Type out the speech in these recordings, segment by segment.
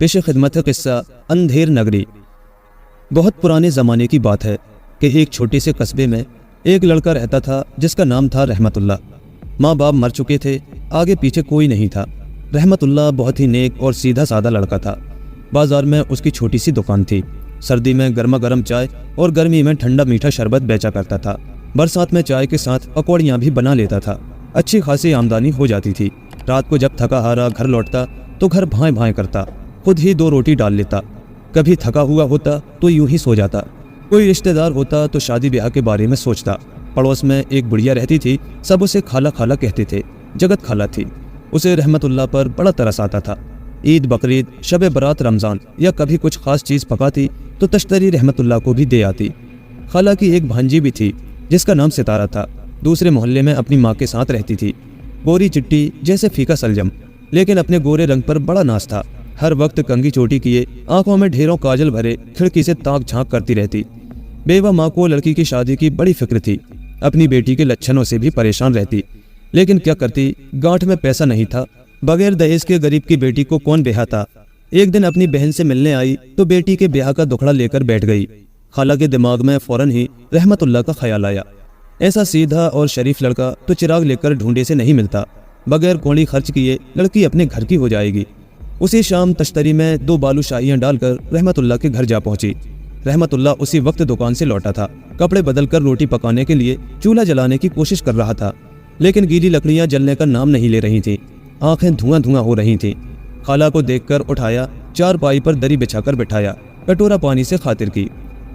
پیش خدمت ہے قصہ اندھیر نگری۔ بہت پرانے زمانے کی بات ہے کہ ایک چھوٹے سے قصبے میں ایک لڑکا رہتا تھا جس کا نام تھا رحمت اللہ۔ ماں باپ مر چکے تھے، آگے پیچھے کوئی نہیں تھا۔ رحمت اللہ بہت ہی نیک اور سیدھا سادہ لڑکا تھا۔ بازار میں اس کی چھوٹی سی دکان تھی۔ سردی میں گرما گرم چائے اور گرمی میں ٹھنڈا میٹھا شربت بیچا کرتا تھا۔ برسات میں چائے کے ساتھ پکوڑیاں بھی بنا لیتا تھا۔ اچھی خاصی آمدنی ہو جاتی تھی۔ رات کو جب تھکا ہارا گھر لوٹتا تو گھر بھائیں بھائیں کرتا، خود ہی 2 روٹی ڈال لیتا۔ کبھی تھکا ہوا ہوتا تو یوں ہی سو جاتا۔ کوئی رشتہ دار ہوتا تو شادی بیاہ کے بارے میں سوچتا۔ پڑوس میں ایک بڑھیا رہتی تھی، سب اسے خالہ خالہ کہتے تھے، جگت خالہ تھی۔ اسے رحمت اللہ پر بڑا ترس آتا تھا۔ عید بقرعید شب برات رمضان یا کبھی کچھ خاص چیز پکاتی تو تشتری رحمت اللہ کو بھی دے آتی۔ خالہ کی ایک بھانجی بھی تھی جس کا نام ستارہ تھا، دوسرے محلے میں اپنی ماں کے ساتھ رہتی تھی۔ گوری چٹی جیسے پھیکا سلجم، لیکن اپنے گورے رنگ پر بڑا ناز تھا۔ ہر وقت کنگھی چوٹی کیے، آنکھوں میں ڈھیروں کاجل بھرے، کھڑکی سے تاک جھانک کرتی رہتی۔ بیوہ ماں کو لڑکی کی شادی کی بڑی فکر تھی، اپنی بیٹی کے لچھنوں سے بھی پریشان رہتی، لیکن کیا کرتی، گانٹھ میں پیسہ نہیں تھا۔ بغیر دہیز کے غریب کی بیٹی کو کون بیاہتا۔ ایک دن اپنی بہن سے ملنے آئی تو بیٹی کے بیاہ کا دکھڑا لے کر بیٹھ گئی۔ خالہ کے دماغ میں فوراً ہی رحمت اللہ کا خیال آیا۔ ایسا سیدھا اور شریف لڑکا تو چراغ لے کر ڈھونڈے سے نہیں ملتا۔ بغیر کوڑی خرچ کیے لڑکی اپنے گھر کی ہو جائے گی۔ اسی شام تشتری میں 2 بالو شاہیاں ڈال کر رحمت اللہ کے گھر جا پہنچی۔ رحمت اللہ اسی وقت دکان سے لوٹا تھا۔ کپڑے بدل کر روٹی پکانے کے لیے چولہا جلانے کی کوشش کر رہا تھا، لیکن گیلی لکڑیاں جلنے کا نام نہیں لے رہی تھیں۔ آنکھیں دھواں دھواں ہو رہی تھیں۔ خالہ کو دیکھ کر اٹھایا، 4 پائی پر دری بچھا کر بٹھایا، کٹورا پانی سے خاطر کی۔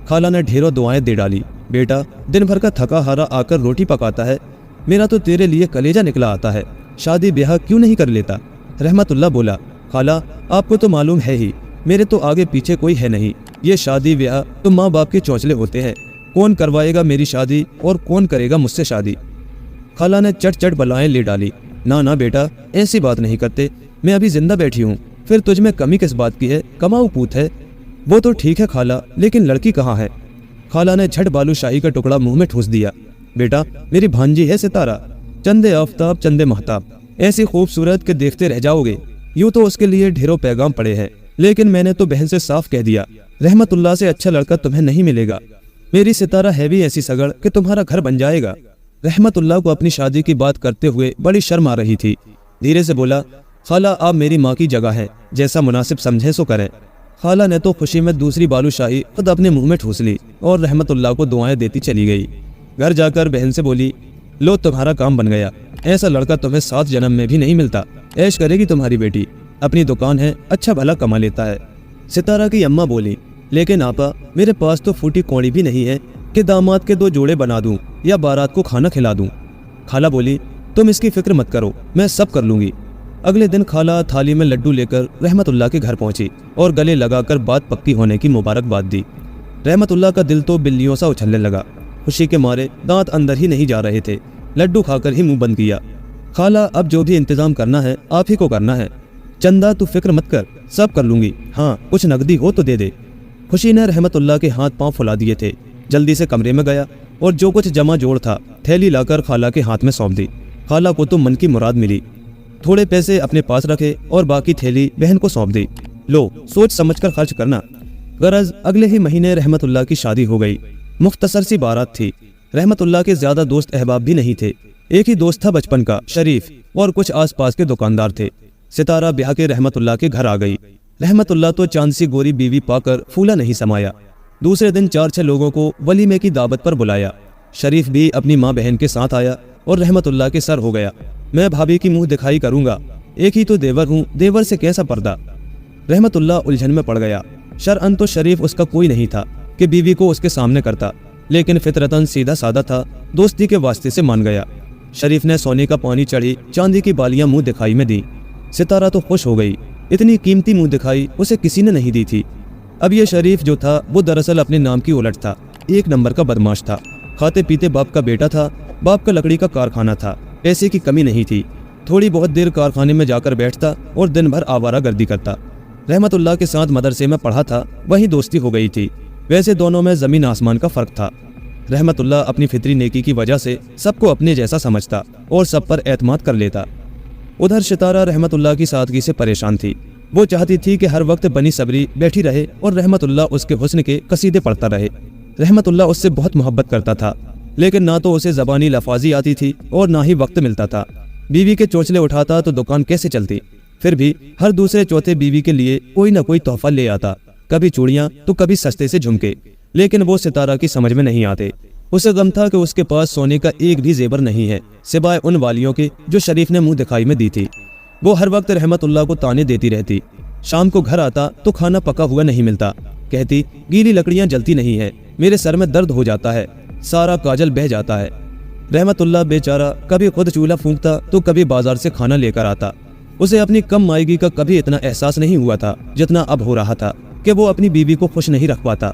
خالہ نے ڈھیروں دعائیں دے ڈالی۔ بیٹا، دن بھر کا تھکا ہارا آ کر روٹی پکاتا ہے، میرا تو تیرے لیے کلیجہ نکلا آتا ہے، شادی بیاہ کیوں نہیں کر لیتا؟ رحمت اللہ بولا، خالہ آپ کو تو معلوم ہے ہی، میرے تو آگے پیچھے کوئی ہے نہیں۔ یہ شادی بیاہ تو ماں باپ کے چونچلے ہوتے ہیں، کون کروائے گا میری شادی اور کون کرے گا مجھ سے شادی؟ خالہ نے چٹ چٹ بلائیں لے ڈالی۔ نہ بیٹا، ایسی بات نہیں کرتے، میں ابھی زندہ بیٹھی ہوں، پھر تجھ میں کمی کس بات کی ہے؟ کماؤ پوت ہے۔ وہ تو ٹھیک ہے خالہ، لیکن لڑکی کہاں ہے؟ خالہ نے جھٹ بالو شاہی کا ٹکڑا منہ میں ٹھوس دیا۔ بیٹا، میری بھانجی ہے ستارہ، چندے آفتاب چندے مہتاب، ایسی خوبصورت کہ دیکھتے رہ جاؤ گے۔ یوں تو اس کے لیے ڈھیروں پیغام پڑے ہیں، لیکن میں نے تو بہن سے صاف کہہ دیا، رحمت اللہ سے اچھا لڑکا تمہیں نہیں ملے گا۔ میری ستارہ ہے بھی ایسی سگڑ کہ تمہارا گھر بن جائے گا۔ رحمت اللہ کو اپنی شادی کی بات کرتے ہوئے بڑی شرم آ رہی تھی۔ دھیرے سے بولا، خالہ آپ میری ماں کی جگہ ہے، جیسا مناسب سمجھے سو کریں۔ خالہ نے تو خوشی میں دوسری بالو شاہی خود اپنے منہ میں ٹھوس لی اور رحمت اللہ کو دعائیں دیتی چلی گئی۔ گھر جا کر بہن سے بولی، لو تمہارا کام بن گیا، ایسا لڑکا تمہیں 7 جنم میں بھی نہیں ملتا، عیش کرے گی تمہاری بیٹی، اپنی دکان ہے، اچھا بھلا کما لیتا ہے۔ ستارہ کی اماں بولی، لیکن آپا میرے پاس تو پھوٹی کوڑی بھی نہیں ہے کہ داماد کے 2 جوڑے بنا دوں یا بارات کو کھانا کھلا دوں۔ خالہ بولی، تم اس کی فکر مت کرو، میں سب کر لوں گی۔ اگلے دن خالہ تھالی میں لڈو لے کر رحمت اللہ کے گھر پہنچی اور گلے لگا کر بات پکی ہونے کی مبارکباد دی۔ رحمت اللہ کا دل تو بلیوں سا اچھلنے لگا، خوشی کے مارے دانت اندر ہی نہیں جا رہے تھے، لڈو کھا کر ہی منہ بند کیا۔ خالہ اب جو بھی انتظام کرنا ہے آپ ہی کو کرنا ہے، چندہ تو فکر مت کر، سب کر لوں گی، ہاں کچھ نقدی ہو تو دے دے۔ خوشی نے رحمت اللہ کے ہاتھ پاؤں پھلا دیے تھے، جلدی سے کمرے میں گیا اور جو کچھ جمع جوڑ تھا تھیلی لا کر خالہ کے ہاتھ میں سونپ دی۔ خالہ کو تو من کی مراد ملی، تھوڑے پیسے اپنے پاس رکھے اور باقی تھیلی بہن کو سونپ دی، لو سوچ سمجھ کر خرچ کرنا۔ غرض اگلے ہی مہینے رحمت اللہ کی شادی ہو گئی۔ مختصر سی بارات تھی۔ رحمت اللہ کے زیادہ دوست احباب بھی نہیں تھے، ایک ہی دوست تھا بچپن کا شریف، اور کچھ آس پاس کے دکاندار تھے۔ ستارہ بیاہ کے رحمت اللہ کے گھر آ گئی۔ رحمت اللہ تو چاند سی گوری بیوی پا کر پھولا نہیں سمایا۔ دوسرے دن 4-6 لوگوں کو ولیمے کی دعوت پر بلایا۔ شریف بھی اپنی ماں بہن کے ساتھ آیا اور رحمت اللہ کے سر ہو گیا، میں بھابھی کی منہ دکھائی کروں گا، ایک ہی تو دیور ہوں، دیور سے کیسا پردہ؟ رحمت اللہ الجھن میں پڑ گیا۔ شرعن تو شریف اس کا کوئی نہیں تھا کہ بیوی کو اس کے سامنے کرتا، لیکن فطرتاً سیدھا سادہ تھا، دوستی کے واسطے سے مان گیا۔ شریف نے سونے کا پانی چڑھی چاندی کی بالیاں منہ دکھائی میں دی۔ ستارہ تو خوش ہو گئی، اتنی قیمتی منہ دکھائی اسے کسی نے نہیں دی تھی۔ اب یہ شریف جو تھا وہ دراصل اپنے نام کی الٹ تھا، 1 نمبر کا بدماش تھا، کھاتے پیتے باپ کا بیٹا تھا، باپ کا لکڑی کا کارخانہ تھا، پیسے کی کمی نہیں تھی، تھوڑی بہت دیر کارخانے میں جا کر بیٹھتا اور دن بھر آوارہ گردی کرتا۔ رحمت اللہ کے ساتھ مدرسے میں پڑھا تھا، وہیں دوستی ہو گئی تھی، ویسے دونوں میں زمین آسمان کا فرق تھا۔ رحمت اللہ اپنی فطری نیکی کی وجہ سے سب کو اپنے جیسا سمجھتا اور سب پر اعتماد کر لیتا۔ ادھر ستارہ رحمت اللہ کی سادگی سے پریشان تھی۔ وہ چاہتی تھی کہ ہر وقت بنی صبری بیٹھی رہے اور رحمت اللہ اس کے حسن کے قصیدے پڑھتا رہے۔ رحمت اللہ اس سے بہت محبت کرتا تھا، لیکن نہ تو اسے زبانی لفاظی آتی تھی اور نہ ہی وقت ملتا تھا۔ بیوی کے چوچلے اٹھاتا تو دکان کیسے چلتی؟ پھر بھی ہر دوسرے چوتھے بیوی کے لیے کوئی نہ کوئی تحفہ لے آتا، کبھی چوڑیاں تو کبھی سستے سے جھمکے، لیکن وہ ستارہ کی سمجھ میں نہیں آتے۔ اسے غم تھا کہ اس کے پاس سونے کا ایک بھی زیور نہیں ہے سوائے ان والیوں کے جو شریف نے منہ دکھائی میں دی تھی۔ وہ ہر وقت رحمت اللہ کو تانے دیتی رہتی۔ شام کو گھر آتا تو کھانا پکا ہوا نہیں ملتا، کہتی گیلی لکڑیاں جلتی نہیں ہے، میرے سر میں درد ہو جاتا ہے، سارا کاجل بہہ جاتا ہے۔ رحمت اللہ بیچارہ کبھی خود چولہا پھونکتا تو کبھی بازار سے کھانا لے کر آتا۔ اسے اپنی کم مائیگی کا کبھی اتنا احساس نہیں ہوا تھا جتنا اب ہو رہا تھا کہ وہ اپنی بیوی کو خوش نہیں رکھ پاتا۔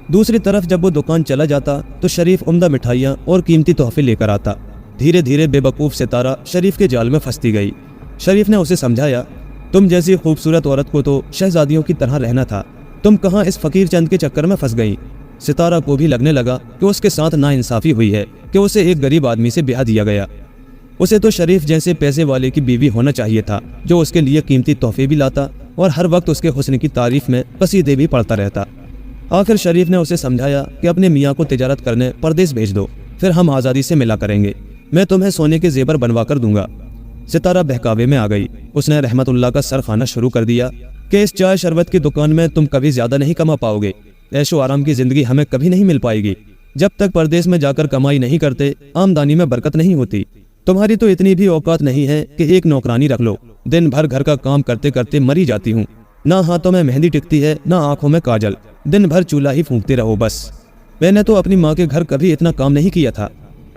دوسری طرف جب وہ دکان چلا جاتا تو شریف عمدہ مٹھائیاں اور قیمتی تحفے لے کر آتا۔ دھیرے دھیرے بے وقوف ستارہ شریف کے جال میں پھنستی گئی۔ شریف نے اسے سمجھایا، تم جیسی خوبصورت عورت کو تو شہزادیوں کی طرح رہنا تھا، تم کہاں اس فقیر چند کے چکر میں پھنس گئی۔ ستارہ کو بھی لگنے لگا کہ اس کے ساتھ ناانصافی ہوئی ہے کہ اسے ایک غریب آدمی سے بیاہ دیا گیا۔ اسے تو شریف جیسے پیسے والے کی بیوی ہونا چاہیے تھا جو اس کے لیے قیمتی تحفے بھی لاتا اور ہر وقت اس کے حسن کی تعریف میں قصیدے بھی پڑھتا رہتا۔ آخر شریف نے اسے سمجھایا کہ اپنے میاں کو تجارت کرنے پردیس بھیج دو، پھر ہم آزادی سے ملا کریں گے، میں تمہیں سونے کے زیور بنوا کر دوں گا۔ ستارہ بہکاوے میں آ گئی۔ اس نے رحمت اللہ کا سر کھانا شروع کر دیا کہ اس چائے شربت کی دکان میں تم کبھی زیادہ نہیں کما پاؤ گے، عیش و آرام کی زندگی ہمیں کبھی نہیں مل پائے گی، جب تک پردیس میں جا کر کمائی نہیں کرتے آمدنی میں برکت نہیں ہوتی۔ تمہاری تو اتنی بھی اوقات نہیں ہے کہ ایک نوکرانی رکھ لو، دن بھر گھر کا کام کرتے کرتے مری جاتی ہوں، نہ ہاتھوں میں مہندی ٹکتی ہے نہ آنکھوں میں کاجل، دن بھر چولہا ہی پھونکتے رہو بس۔ میں نے تو اپنی ماں کے گھر کبھی اتنا کام نہیں کیا تھا۔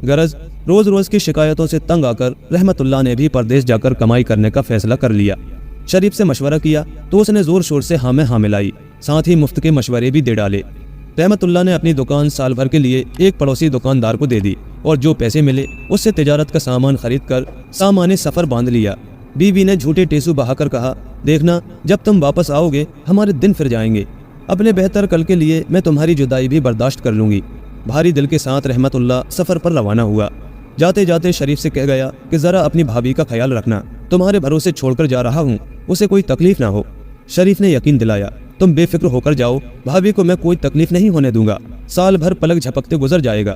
غرض روز روز کی شکایتوں سے تنگ آ کر رحمت اللہ نے بھی پردیس جا کر کمائی کرنے کا فیصلہ کر لیا۔ شریف سے مشورہ کیا تو اس نے زور شور سے ہاں میں ہاں ملائی، ساتھ ہی مفت کے مشورے بھی دے ڈالے۔ رحمت اللہ نے اپنی دکان سال بھر کے لیے ایک پڑوسی دکاندار کو دے دی اور جو پیسے ملے اس سے تجارت کا سامان خرید کر سامان سفر باندھ لیا۔ بیوی نے جھوٹے ٹیسو بہا کر کہا، دیکھنا جب تم واپس آؤ گے ہمارے دن پھر جائیں گے، اپنے بہتر کل کے لیے میں تمہاری جدائی بھی برداشت کر لوں گی۔ بھاری دل کے ساتھ رحمت اللہ سفر پر روانہ ہوا۔ جاتے جاتے شریف سے کہہ گیا کہ ذرا اپنی بھابھی کا خیال رکھنا، تمہارے بھروسے چھوڑ کر جا رہا ہوں، اسے کوئی تکلیف نہ ہو۔ شریف نے یقین دلایا، تم بے فکر ہو کر جاؤ، بھابھی کو میں کوئی تکلیف نہیں ہونے دوں گا، سال بھر پلک جھپکتے گزر جائے گا۔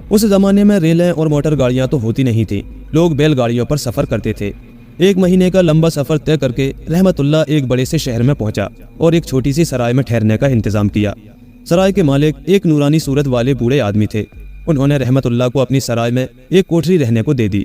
اس زمانے میں ریلیں اور موٹر گاڑیاں تو ہوتی نہیں تھی، لوگ بیل گاڑیوں پر سفر کرتے تھے۔ ایک مہینے کا لمبا سفر طے کر کے رحمت اللہ ایک بڑے سے شہر میں پہنچا اور ایک چھوٹی سی سرائے میں ٹھہرنے کا انتظام کیا۔ سرائے کے مالک ایک نورانی صورت والے بوڑھے آدمی تھے۔ انہوں نے رحمت اللہ کو اپنی سرائے میں ایک کوٹری رہنے کو دے دی۔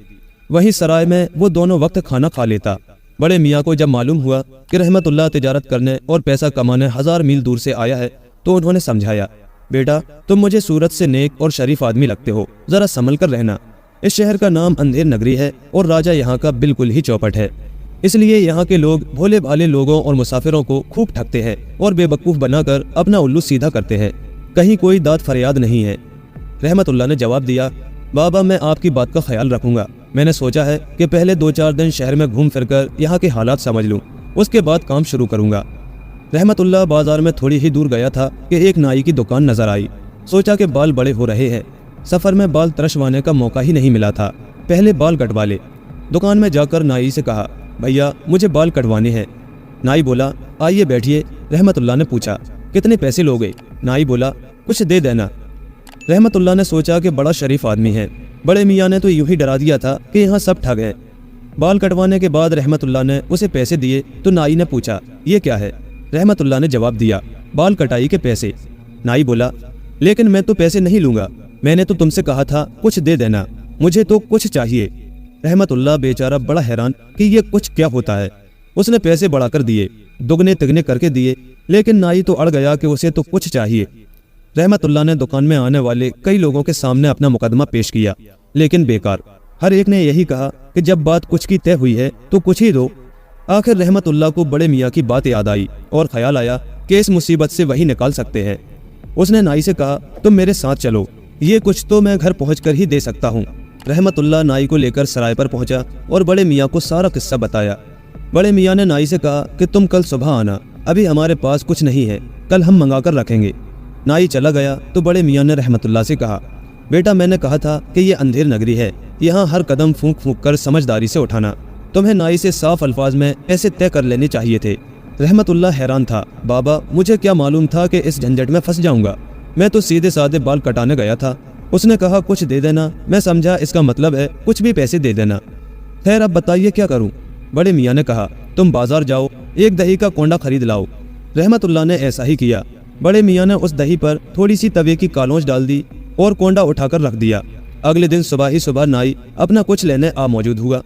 وہیں سرائے میں وہ دونوں وقت کھانا کھا لیتا۔ بڑے میاں کو جب معلوم ہوا کہ رحمت اللہ تجارت کرنے اور پیسہ کمانے 1000 میل دور سے آیا ہے تو انہوں نے سمجھایا، بیٹا تم مجھے صورت سے نیک اور شریف آدمی لگتے ہو، ذرا سنبھل کر رہنا۔ اس شہر کا نام اندھیر نگری ہے اور راجہ یہاں کا بالکل ہی چوپٹ ہے، اس لیے یہاں کے لوگ بھولے بھالے لوگوں اور مسافروں کو خوب ٹھگتے ہیں اور بے وقوف بنا کر اپنا الو سیدھا کرتے ہیں، کہیں کوئی داد فریاد نہیں ہے۔ رحمت اللہ نے جواب دیا، بابا میں آپ کی بات کا خیال رکھوں گا، میں نے سوچا ہے کہ پہلے 2-4 دن شہر میں گھوم پھر کر یہاں کے حالات سمجھ لوں، اس کے بعد کام شروع کروں گا۔ رحمت اللہ بازار میں تھوڑی ہی دور گیا تھا کہ ایک نائی کی دکان نظر آئی۔ سوچا کہ بال بڑے ہو رہے ہیں، سفر میں بال ترشوانے کا موقع ہی نہیں ملا تھا، پہلے بال کٹوا لے۔ دکان میں جا کر نائی سے کہا، بھیا مجھے بال کٹوانے ہیں۔ نائی بولا، آئیے بیٹھیے۔ رحمت اللہ نے پوچھا، کتنے پیسے لوگے؟ نائی بولا، کچھ دے دینا۔ رحمت اللہ نے سوچا کہ بڑا شریف آدمی ہے، بڑے میاں نے تو یوں ہی ڈرا دیا تھا کہ یہاں سب ٹھگ ہیں۔ بال کٹوانے کے بعد رحمت اللہ نے اسے پیسے دیے تو نائی نے پوچھا، یہ کیا ہے؟ رحمت اللہ نے جواب دیا، بال کٹائی کے پیسے۔ نائی بولا، لیکن میں تو پیسے نہیں لوں گا، میں نے تو تم سے کہا تھا کچھ دے دینا، مجھے تو کچھ چاہیے۔ رحمت اللہ بیچارہ بڑا حیران کہ یہ کچھ کیا ہوتا ہے۔ اس نے پیسے بڑھا کر دیے، دگنے تگنے کر کے دیے، لیکن نائی تو اڑ گیا کہ اسے تو کچھ چاہیے۔ رحمت اللہ نے دکان میں آنے والے کئی لوگوں کے سامنے اپنا مقدمہ پیش کیا، لیکن بیکار۔ ہر ایک نے یہی کہا کہ جب بات کچھ کی طے ہوئی ہے تو کچھ ہی دو۔ آخر رحمت اللہ کو بڑے میاں کی بات یاد آئی اور خیال آیا کہ اس مصیبت سے وہی نکال سکتے ہیں۔ اس نے نائی سے کہا، تم میرے ساتھ چلو، یہ کچھ تو میں گھر پہنچ کر ہی دے سکتا ہوں۔ رحمت اللہ نائی کو لے کر سرائے پر پہنچا اور بڑے میاں کو سارا قصہ بتایا۔ بڑے میاں نے نائی سے کہا کہ تم کل صبح آنا، ابھی ہمارے پاس کچھ نہیں ہے، کل ہم منگا کر رکھیں گے۔ نائی چلا گیا تو بڑے میاں نے رحمت اللہ سے کہا، بیٹا میں نے کہا تھا کہ یہ اندھیر نگری ہے، یہاں ہر قدم پھونک پھونک کر سمجھداری سے اٹھانا، تمہیں نائی سے صاف الفاظ میں ایسے طے کر لینے چاہیے تھے۔ رحمت اللہ حیران تھا۔ بابا مجھے کیا معلوم تھا کہ اس جھنجٹ میں پھنس جاؤں گا، میں تو سیدھے سادے بال کٹانے گیا تھا۔ اس نے کہا کچھ دے دینا، میں سمجھا اس کا مطلب ہے کچھ بھی پیسے دے دینا۔ خیر اب بتائیے کیا کروں؟ بڑے میاں نے کہا تم بازار جاؤ، ایک دہی کا کونڈا خرید لاؤ۔ رحمت اللہ نے ایسا ہی کیا۔ بڑے میاں نے اس دہی پر تھوڑی سی توے کی کالونج ڈال دی اور کونڈا اٹھا کر رکھ دیا۔ اگلے دن صبح ہی صبح نائی اپنا کچھ لینے آ موجود ہوا۔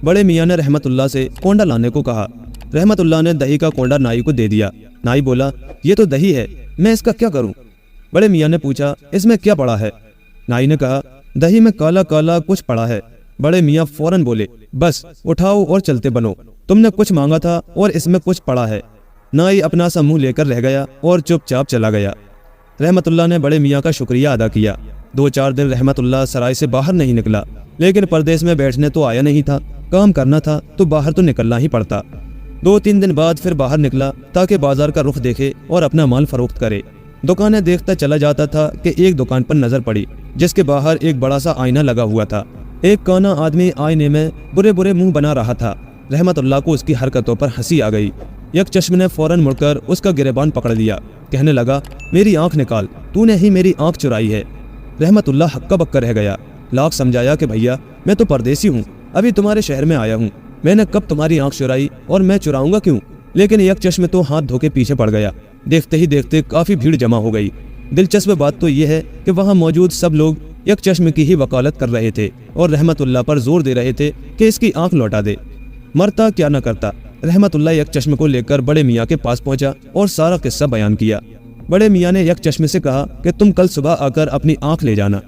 بڑے میاں نے رحمت اللہ سے کونڈا لانے کو کہا۔ رحمت اللہ نے دہی کا کونڈا نائی کو دے دیا۔ نائی بولا یہ تو دہی ہے، میں اس کا کیا کروں؟ بڑے میاں نے پوچھا اس میں کیا پڑا ہے؟ نائی نے کہا دہی میں کالا کالا کچھ پڑا ہے۔ بڑے میاں فوراً بولے بس اٹھاؤ اور چلتے بنو، تم نے کچھ مانگا تھا اور اس میں کچھ پڑا ہے۔ نائی اپنا سا منہ لے کر رہ گیا اور چپ چاپ چلا گیا۔ رحمت اللہ نے بڑے میاں کا شکریہ ادا کیا۔ 2-4 دن رحمت اللہ سرائے سے باہر نہیں نکلا، لیکن پردیس میں بیٹھنے تو آیا نہیں تھا، کام کرنا تھا تو باہر تو نکلنا ہی پڑتا۔ 2-3 دن بعد پھر باہر نکلا تاکہ بازار کا رخ دیکھے اور اپنا مال فروخت کرے۔ دکانیں دیکھتا چلا جاتا تھا کہ ایک دکان پر نظر پڑی جس کے باہر ایک بڑا سا آئینہ لگا ہوا تھا۔ ایک کانا آدمی آئینے میں برے برے منہ بنا رہا تھا۔ رحمت اللہ کو اس کی حرکتوں پر ہنسی آ گئی۔ یک چشم نے فوراً مڑ کر اس کا گریبان پکڑ لیا، کہنے لگا میری آنکھ نکال، تو نے ہی میری آنکھ چرائی ہے۔ رحمت اللہ ہکا بکا رہ گیا۔ لاکھ سمجھایا کہ بھیا میں تو پردیسی ہوں، ابھی تمہارے شہر میں آیا ہوں، میں نے کب تمہاری آنکھ چرائی اور میں چراؤں گا کیوں؟ لیکن یک چشم تو ہاتھ دھو کے پیچھے پڑ گیا۔ دیکھتے ہی دیکھتے کافی بھیڑ جمع ہو گئی۔ دلچسپ بات تو یہ ہے کہ وہاں موجود سب لوگ یک چشم کی ہی وکالت کر رہے تھے اور رحمت اللہ پر زور دے رہے تھے کہ اس کی آنکھ لوٹا دے۔ مرتا کیا نہ کرتا۔ رحمت اللہ یک چشم کو لے کر بڑے میاں کے پاس پہنچا اور سارا قصہ بیان کیا۔ بڑے میاں نے یک چشم سے کہا کہ تم کل صبح آ کر اپنی آنکھ لے جانا۔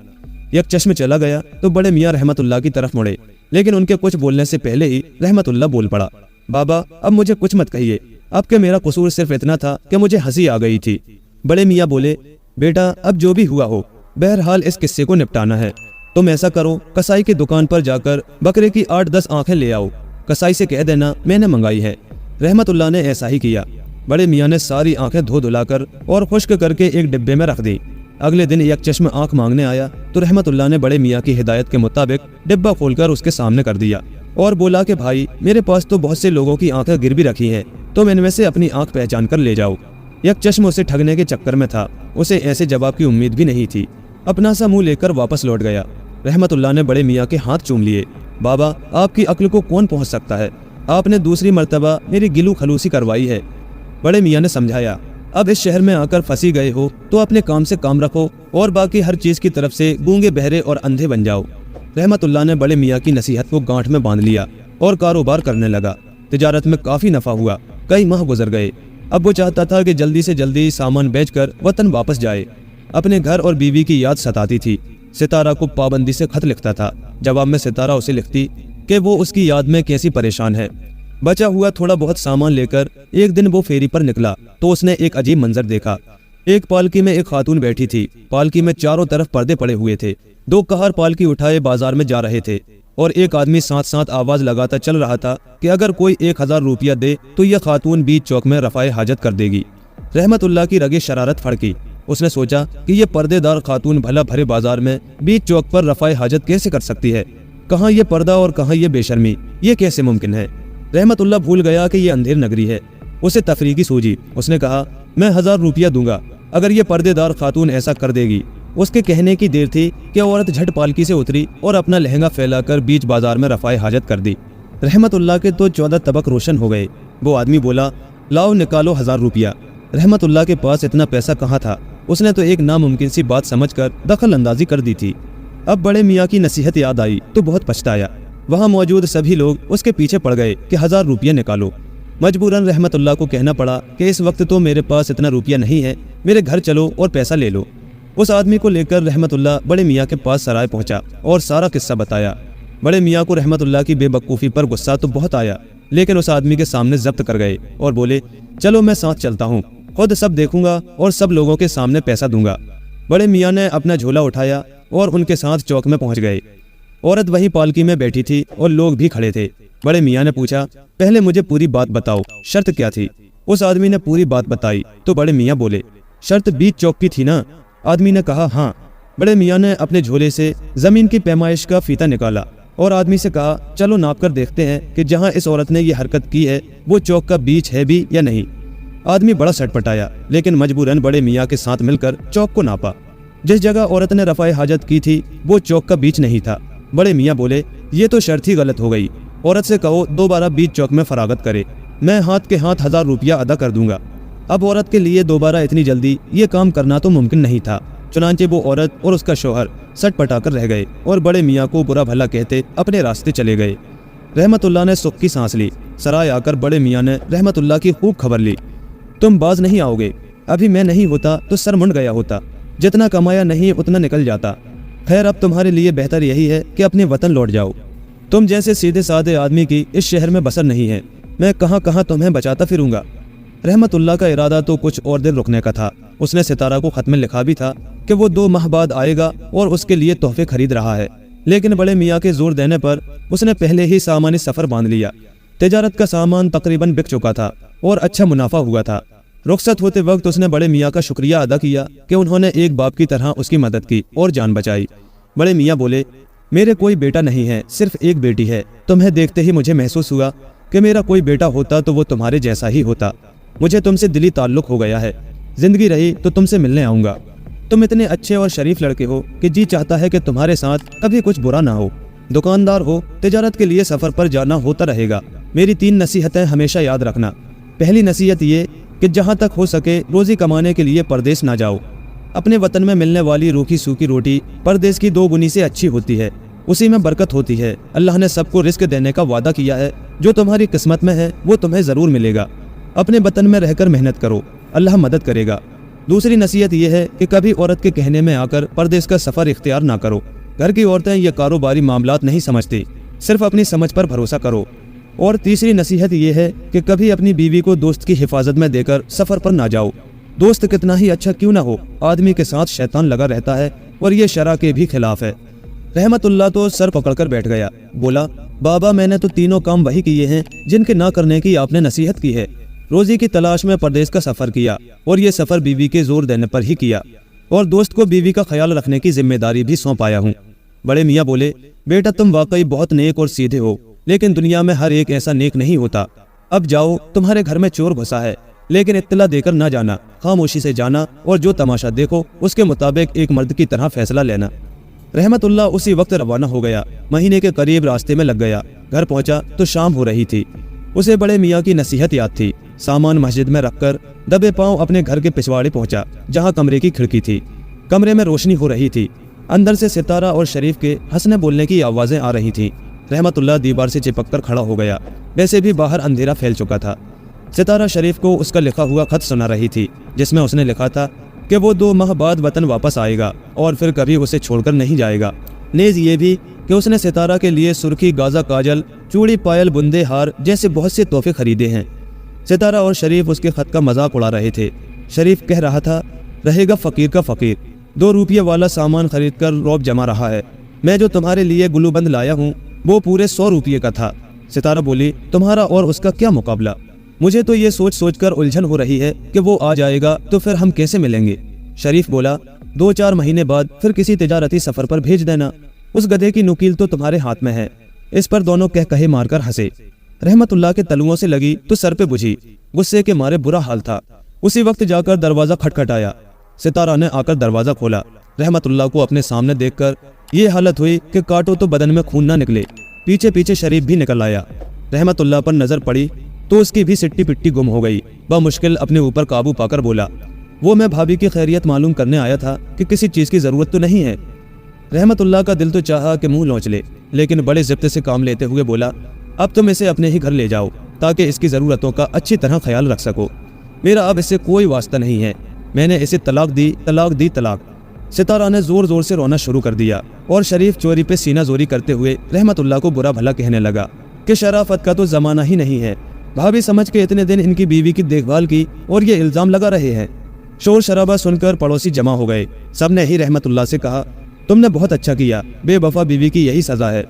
یک چشم چلا گیا تو بڑے میاں رحمت اللہ کی طرف مڑے، لیکن ان کے کچھ بولنے سے پہلے ہی رحمت اللہ بول پڑا بابا اب مجھے کچھ مت کہیے، اب کہ میرا قصور صرف اتنا تھا کہ مجھے ہنسی آ گئی تھی۔ بڑے میاں بولے بیٹا اب جو بھی ہوا ہو، بہرحال اس قصے کو نپٹانا ہے۔ تم ایسا کرو کسائی کی دکان پر جا کر بکرے کی 8-10 آنکھیں لے آؤ، کسائی سے کہہ دینا میں نے منگائی ہے۔ رحمت اللہ نے ایسا ہی کیا۔ بڑے میاں نے ساری آنکھیں دھو دھلا کر اور خشک کر کے ایک ڈبے میں رکھ دی۔ اگلے دن یک چشم آنکھ مانگنے آیا تو رحمت اللہ نے بڑے میاں کی ہدایت کے مطابق ڈبہ کھول کر اس کے سامنے کر دیا اور بولا کہ بھائی میرے پاس تو بہت سے لوگوں کی آنکھیں گر بھی رکھی ہیں، تم ان میں سے اپنی آنکھ پہچان کر لے جاؤ۔ یک چشم اسے ٹھگنے کے چکر میں تھا، اسے ایسے جواب کی امید بھی نہیں تھی۔ اپنا سا منہ لے کر واپس لوٹ گیا۔ رحمت اللہ نے بڑے میاں کے ہاتھ چوم لیے۔ بابا آپ کی عقل کو کون پہنچ سکتا ہے، آپ نے دوسری مرتبہ میری گلو خلوصی کروائی ہے۔ بڑے میاں نے سمجھایا اب اس شہر میں آ کر پھنسی گئے ہو تو اپنے کام سے کام رکھو اور باقی ہر چیز کی طرف سے گونگے بہرے اور اندھے بن جاؤ۔ رحمت اللہ نے بڑے میاں کی نصیحت کو گانٹھ میں باندھ لیا اور کاروبار کرنے لگا۔ تجارت میں کافی نفع ہوا، کئی ماہ گزر گئے۔ اب وہ چاہتا تھا کہ جلدی سے جلدی سامان بیچ کر وطن واپس جائے۔ اپنے گھر اور بیوی کی یاد ستاتی تھی۔ ستارہ کو پابندی سے خط لکھتا تھا، جواب میں ستارہ اسے لکھتی کہ وہ اس کی یاد میں کیسی پریشان ہے۔ بچا ہوا تھوڑا بہت سامان لے کر ایک دن وہ فیری پر نکلا تو اس نے ایک عجیب منظر دیکھا۔ ایک پالکی میں ایک خاتون بیٹھی تھی، پالکی میں چاروں طرف پردے پڑے ہوئے تھے۔ 2 کہار پالکی اٹھائے بازار میں جا رہے تھے اور ایک آدمی ساتھ ساتھ آواز لگاتا چل رہا تھا کہ اگر کوئی 1000 روپیہ دے تو یہ خاتون بیچ چوک میں رفع حاجت کر دے گی۔ رحمت اللہ کی رگیں شرارت پھڑکی۔ اس نے سوچا کہ یہ پردے دار خاتون بھلا بھرے بازار میں بیچ چوک پر رفع حاجت کیسے کر سکتی ہے؟ کہاں یہ پردہ اور کہاں یہ بے شرمی، یہ کیسے ممکن ہے؟ رحمت اللہ بھول گیا کہ یہ اندھیر نگری ہے۔ اسے تفریقی سوجی۔ اس نے کہا میں 1000 روپیہ دوں گا اگر یہ پردے دار خاتون ایسا کر دے گی۔ اس کے کہنے کی دیر تھی کہ عورت جھٹ پالکی سے اتری اور اپنا لہنگا پھیلا کر بیچ بازار میں رفع حاجت کر دی۔ رحمت اللہ کے تو 14 طبق روشن ہو گئے۔ وہ آدمی بولا لاؤ نکالو 1000 روپیہ۔ رحمت اللہ کے پاس اتنا پیسہ کہاں تھا؟ اس نے تو ایک ناممکن سی بات سمجھ کر دخل اندازی کر دی تھی۔ اب بڑے میاں کی نصیحت یاد آئی تو بہت پچھتایا۔ وہاں موجود سبھی لوگ اس کے پیچھے پڑ گئے کہ 1000 روپیہ نکالو۔ مجبوراً رحمت اللہ کو کہنا پڑا کہ اس وقت تو میرے پاس اتنا روپیہ نہیں ہے، میرے گھر چلو اور پیسہ لے لو۔ اس آدمی کو لے کر رحمت اللہ بڑے میاں کے پاس سرائے پہنچا اور سارا قصہ بتایا۔ بڑے میاں کو رحمت اللہ کی بے وقوفی پر غصہ تو بہت آیا، لیکن اس آدمی کے سامنے ضبط کر گئے اور بولے چلو میں ساتھ چلتا ہوں، خود سب دیکھوں گا اور سب لوگوں کے سامنے پیسہ دوں گا۔ بڑے میاں نے اپنا جھولا اٹھایا اور ان کے ساتھ چوک میں پہنچ گئے۔ عورت وہی پالکی میں بیٹھی تھی اور لوگ بھی کھڑے تھے۔ بڑے میاں نے پوچھا پہلے مجھے پوری بات بتاؤ، شرط کیا تھی؟ اس آدمی نے پوری بات بتائی تو بڑے میاں بولے شرط بیچ چوک کی تھی نا؟ آدمی نے کہا ہاں۔ بڑے میاں نے اپنے جھولے سے زمین کی پیمائش کا فیتہ نکالا اور آدمی سے کہا چلو ناپ کر دیکھتے ہیں کہ جہاں اس عورت نے یہ حرکت کی ہے وہ چوک کا بیچ ہے بھی یا نہیں۔ آدمی بڑا سٹ پٹایا لیکن مجبوراً بڑے میاں کے ساتھ مل کر چوک کو ناپا۔ جس جگہ عورت نے رفع حاجت کی تھی وہ چوک کا بیچ نہیں تھا۔ بڑے میاں بولے یہ تو شرط ہی غلط ہو گئی، عورت سے کہو دوبارہ بیچ چوک میں فراغت کرے، میں ہاتھ کے ہاتھ 1000 روپیہ ادا کر دوں گا۔ اب عورت کے لیے دوبارہ اتنی جلدی یہ کام کرنا تو ممکن نہیں تھا، چنانچہ وہ عورت اور اس کا شوہر سٹ پٹا کر رہ گئے اور بڑے میاں کو برا بھلا کہتے اپنے راستے چلے گئے۔ رحمت اللہ نے سکھ کی سانس لی۔ سرائے آ کر بڑے میاں نے رحمت اللہ کی خوب خبر لی۔ تم باز نہیں آؤ گے، ابھی میں نہیں ہوتا تو سر منڈ گیا ہوتا، جتنا کمایا نہیں اتنا نکل جاتا۔ خیر اب تمہارے لیے بہتر یہی ہے کہ اپنے وطن لوٹ جاؤ، تم جیسے سیدھے سادے آدمی کی اس شہر میں بسر نہیں ہے، میں کہاں کہاں تمہیں بچاتا پھروں گا۔ رحمت اللہ کا ارادہ تو کچھ اور دیر رکنے کا تھا۔ اس نے ستارہ کو خط میں لکھا بھی تھا کہ وہ 2 ماہ بعد آئے گا اور اس کے لیے تحفے خرید رہا ہے، لیکن بڑے میاں کے زور دینے پر اس نے پہلے ہی سامان سفر باندھ لیا۔ تجارت کا سامان تقریباً بک چکا تھا اور اچھا منافع ہوا تھا۔ رخصت ہوتے وقت اس نے بڑے میاں کا شکریہ ادا کیا کہ انہوں نے ایک باپ کی طرح اس کی مدد کی اور جان بچائی۔ بڑے میاں بولے میرے کوئی بیٹا نہیں ہے، صرف ایک بیٹی ہے۔ تمہیں دیکھتے ہی مجھے محسوس ہوا کہ میرا کوئی بیٹا ہوتا تو وہ تمہارے جیسا ہی ہوتا۔ مجھے تم سے دلی تعلق ہو گیا ہے، زندگی رہی تو تم سے ملنے آؤں گا۔ تم اتنے اچھے اور شریف لڑکے ہو کہ جی چاہتا ہے کہ تمہارے ساتھ کبھی کچھ برا نہ ہو۔ دکاندار ہو، تجارت کے لیے سفر پر جانا ہوتا رہے گا۔ میری 3 نصیحتیں ہمیشہ یاد رکھنا۔ پہلی نصیحت یہ کہ جہاں تک ہو سکے روزی کمانے کے لیے پردیس نہ جاؤ۔ اپنے وطن میں ملنے والی روکھی سوکھی روٹی پردیس کی 2 گنی سے اچھی ہوتی ہے، اسی میں برکت ہوتی ہے۔ اللہ نے سب کو رزق دینے کا وعدہ کیا ہے، جو تمہاری قسمت میں ہے وہ تمہیں ضرور ملے گا۔ اپنے وطن میں رہ کر محنت کرو، اللہ مدد کرے گا۔ دوسری نصیحت یہ ہے کہ کبھی عورت کے کہنے میں آ کر پردیس کا سفر اختیار نہ کرو۔ گھر کی عورتیں یہ کاروباری معاملات نہیں سمجھتی، صرف اپنی سمجھ پر بھروسہ کرو۔ اور تیسری نصیحت یہ ہے کہ کبھی اپنی بیوی کو دوست کی حفاظت میں دے کر سفر پر نہ جاؤ۔ دوست کتنا ہی اچھا کیوں نہ ہو، آدمی کے ساتھ شیطان لگا رہتا ہے اور یہ شرع کے بھی خلاف ہے۔ رحمت اللہ تو سر پکڑ کر بیٹھ گیا، بولا بابا میں نے تو تینوں کام وہی کیے ہیں جن کے نہ کرنے کی آپ نے نصیحت کی ہے۔ روزی کی تلاش میں پردیس کا سفر کیا اور یہ سفر بیوی کے زور دینے پر ہی کیا، اور دوست کو بیوی کا خیال رکھنے کی ذمہ داری بھی سونپ آیا ہوں۔ بڑے میاں بولے بیٹا تم واقعی بہت نیک اور سیدھے ہو، لیکن دنیا میں ہر ایک ایسا نیک نہیں ہوتا۔ اب جاؤ، تمہارے گھر میں چور گھسا ہے، لیکن اطلاع دے کر نہ جانا، خاموشی سے جانا اور جو تماشا دیکھو اس کے مطابق ایک مرد کی طرح فیصلہ لینا۔ رحمت اللہ اسی وقت روانہ ہو گیا، مہینے کے قریب راستے میں لگ گیا۔ گھر پہنچا تو شام ہو رہی تھی۔ اسے بڑے میاں کی نصیحت یاد تھی۔ سامان مسجد میں رکھ کر دبے پاؤں اپنے گھر کے پچھواڑے پہنچا جہاں کمرے کی کھڑکی تھی۔ کمرے میں روشنی ہو رہی تھی، اندر سے ستارہ اور شریف کے ہنسنے بولنے کی آوازیں آ رہی تھیں۔ رحمت اللہ دیوار سے چپک کر کھڑا ہو گیا، ویسے بھی باہر اندھیرا پھیل چکا تھا۔ ستارہ شریف کو اس کا لکھا ہوا خط سنا رہی تھی، جس میں اس نے لکھا تھا کہ وہ 2 ماہ بعد وطن واپس آئے گا اور پھر کبھی اسے چھوڑ کر نہیں جائے گا۔ نیز یہ بھی کہ اس نے ستارہ کے لیے سرخی گازا کاجل، چوڑی پائل، بندے ہار جیسے بہت سے تحفے خریدے ہیں۔ ستارہ اور شریف اس کے خط کا مذاق اڑا رہے تھے۔ شریف کہہ رہا تھا رہے گا فقیر کا فقیر، 2 روپیے والا سامان خرید کر روب جما رہا ہے۔ میں جو تمہارے لیے گلو بند لایا ہوں وہ پورے 100 روپیے کا تھا۔ ستارہ بولی تمہارا اور اس کا کیا مقابلہ؟ مجھے تو یہ سوچ کر الجھن ہو رہی ہے کہ وہ آ جائے گا تو پھر ہم کیسے ملیں گے؟ شریف بولا 2-4 مہینے بعد پھر کسی تجارتی سفر پر بھیج دینا، اس گدھے کی نکیل تو تمہارے ہاتھ میں ہے۔ اس پر دونوں کہے مار کر ہنسے۔ رحمت اللہ کے تلوؤں سے لگی تو سر پہ بجھی، غصے کے مارے برا حال تھا۔ اسی وقت جا کر دروازہ کھٹکھٹایا۔ ستارہ نے آ کر دروازہ کھولا۔ رحمت اللہ کو اپنے سامنے دیکھ کر یہ حالت ہوئی کہ کاٹو تو بدن میں خون نہ نکلے۔ پیچھے پیچھے شریف بھی نکل آیا۔ رحمت اللہ پر نظر پڑی تو اس کی بھی سٹی پٹی گم ہو گئی۔ بمشکل اپنے اوپر قابو پا کر بولا وہ میں بھابھی کی خیریت معلوم کرنے آیا تھا کہ کسی چیز کی ضرورت تو نہیں ہے۔ رحمت اللہ کا دل تو چاہا کہ منہ لونچ لے، لیکن بڑے ضبط سے کام لیتے ہوئے بولا اب تم اسے اپنے ہی گھر لے جاؤ تاکہ اس کی ضرورتوں کا اچھی طرح خیال رکھ سکو۔ میرا اب اس سے کوئی واسطہ نہیں ہے، میں نے اسے طلاق دی۔ ستارہ نے زور زور سے رونا شروع کر دیا اور شریف چوری پہ سینہ زوری کرتے ہوئے رحمت اللہ کو برا بھلا کہنے لگا کہ شرافت کا تو زمانہ ہی نہیں ہے، بھابھی سمجھ کے اتنے دن ان کی بیوی کی دیکھ بھال کی اور یہ الزام لگا رہے ہیں۔ شور شرابہ سن کر پڑوسی جمع ہو گئے۔ سب نے ہی رحمت اللہ سے کہا تم نے بہت اچھا کیا، بے وفا بیوی کی یہی سزا ہے۔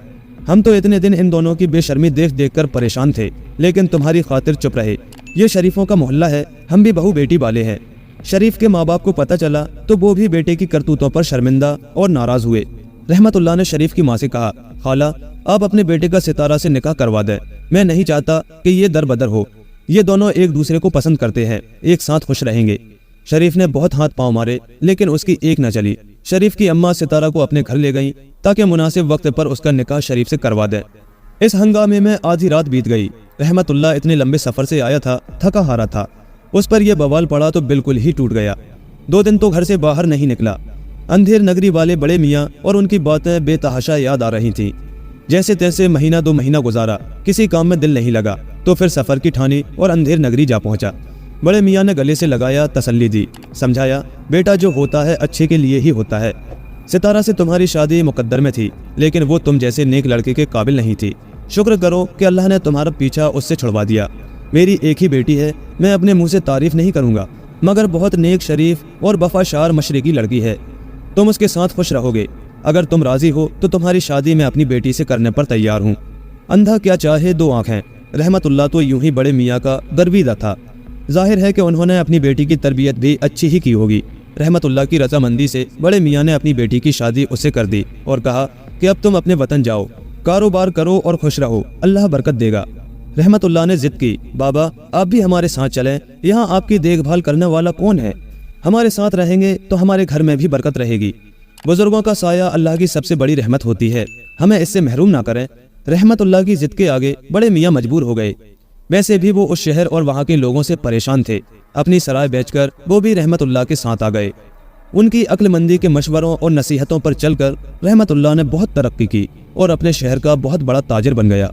ہم تو اتنے دن ان دونوں کی بے شرمی دیکھ کر پریشان تھے، لیکن تمہاری خاطر چپ رہے۔ یہ شریفوں کا محلہ ہے، ہم بھی بہو بیٹی والے ہیں۔ شریف کے ماں باپ کو پتہ چلا تو وہ بھی بیٹے کی کرتوتوں پر شرمندہ اور ناراض ہوئے۔ رحمت اللہ نے شریف کی ماں سے کہا، خالہ آپ اپنے بیٹے کا ستارہ سے نکاح کروا دیں، میں نہیں چاہتا کہ یہ در بدر ہو، یہ دونوں ایک دوسرے کو پسند کرتے ہیں، ایک ساتھ خوش رہیں گے۔ شریف نے بہت ہاتھ پاؤں مارے لیکن اس کی ایک نہ چلی۔ شریف کی اماں ستارہ کو اپنے گھر لے گئیں تاکہ مناسب وقت پر اس کا نکاح شریف سے کروا دیں۔ اس ہنگامے میں آدھی رات بیت گئی۔ رحمت اللہ اتنے لمبے سفر سے آیا تھا، تھکا ہارا تھا، اس پر یہ بوال پڑا تو بالکل ہی ٹوٹ گیا۔ 2 دن تو گھر سے باہر نہیں نکلا۔ اندھیر نگری والے بڑے میاں اور ان کی باتیں بے تحاشا یاد آ رہی تھیں۔ جیسے تیسے مہینہ 2 مہینہ گزارا، کسی کام میں دل نہیں لگا، تو پھر سفر کی ٹھانی اور اندھیر نگری جا پہنچا۔ بڑے میاں نے گلے سے لگایا، تسلی دی، سمجھایا بیٹا جو ہوتا ہے اچھے کے لیے ہی ہوتا ہے۔ ستارہ سے تمہاری شادی مقدر میں تھی لیکن وہ تم جیسے نیک لڑکے کے قابل نہیں تھی۔ شکر کرو کہ اللہ نے تمہارا پیچھا اس سے چھڑوا دیا۔ میری ایک ہی بیٹی ہے، میں اپنے منہ سے تعریف نہیں کروں گا، مگر بہت نیک شریف اور وفاشار مشرقی لڑکی ہے، تم اس کے ساتھ خوش رہو گے۔ اگر تم راضی ہو تو تمہاری شادی میں اپنی بیٹی سے کرنے پر تیار ہوں۔ اندھا کیا چاہے 2 آنکھیں۔ رحمت اللہ تو یوں ہی بڑے میاں کا گرویدہ تھا، ظاہر ہے کہ انہوں نے اپنی بیٹی کی تربیت بھی اچھی ہی کی ہوگی۔ رحمت اللہ کی رضامندی سے بڑے میاں نے اپنی بیٹی کی شادی اس سے کر دی اور کہا کہ اب تم اپنے وطن جاؤ، کاروبار کرو اور خوش رہو، اللہ برکت دے گا۔ رحمت اللہ نے ضد کی، بابا آپ بھی ہمارے ساتھ چلیں، یہاں آپ کی دیکھ بھال کرنے والا کون ہے؟ ہمارے ساتھ رہیں گے تو ہمارے گھر میں بھی برکت رہے گی۔ بزرگوں کا سایہ اللہ کی سب سے بڑی رحمت ہوتی ہے، ہمیں اس سے محروم نہ کریں۔ رحمت اللہ کی ضد کے آگے بڑے میاں مجبور ہو گئے۔ ویسے بھی وہ اس شہر اور وہاں کے لوگوں سے پریشان تھے، اپنی سرائے بیچ کر وہ بھی رحمت اللہ کے ساتھ آ گئے۔ ان کی عقل مندی کے مشوروں اور نصیحتوں پر چل کر رحمت اللہ نے بہت ترقی کی اور اپنے شہر کا بہت بڑا تاجر بن گیا۔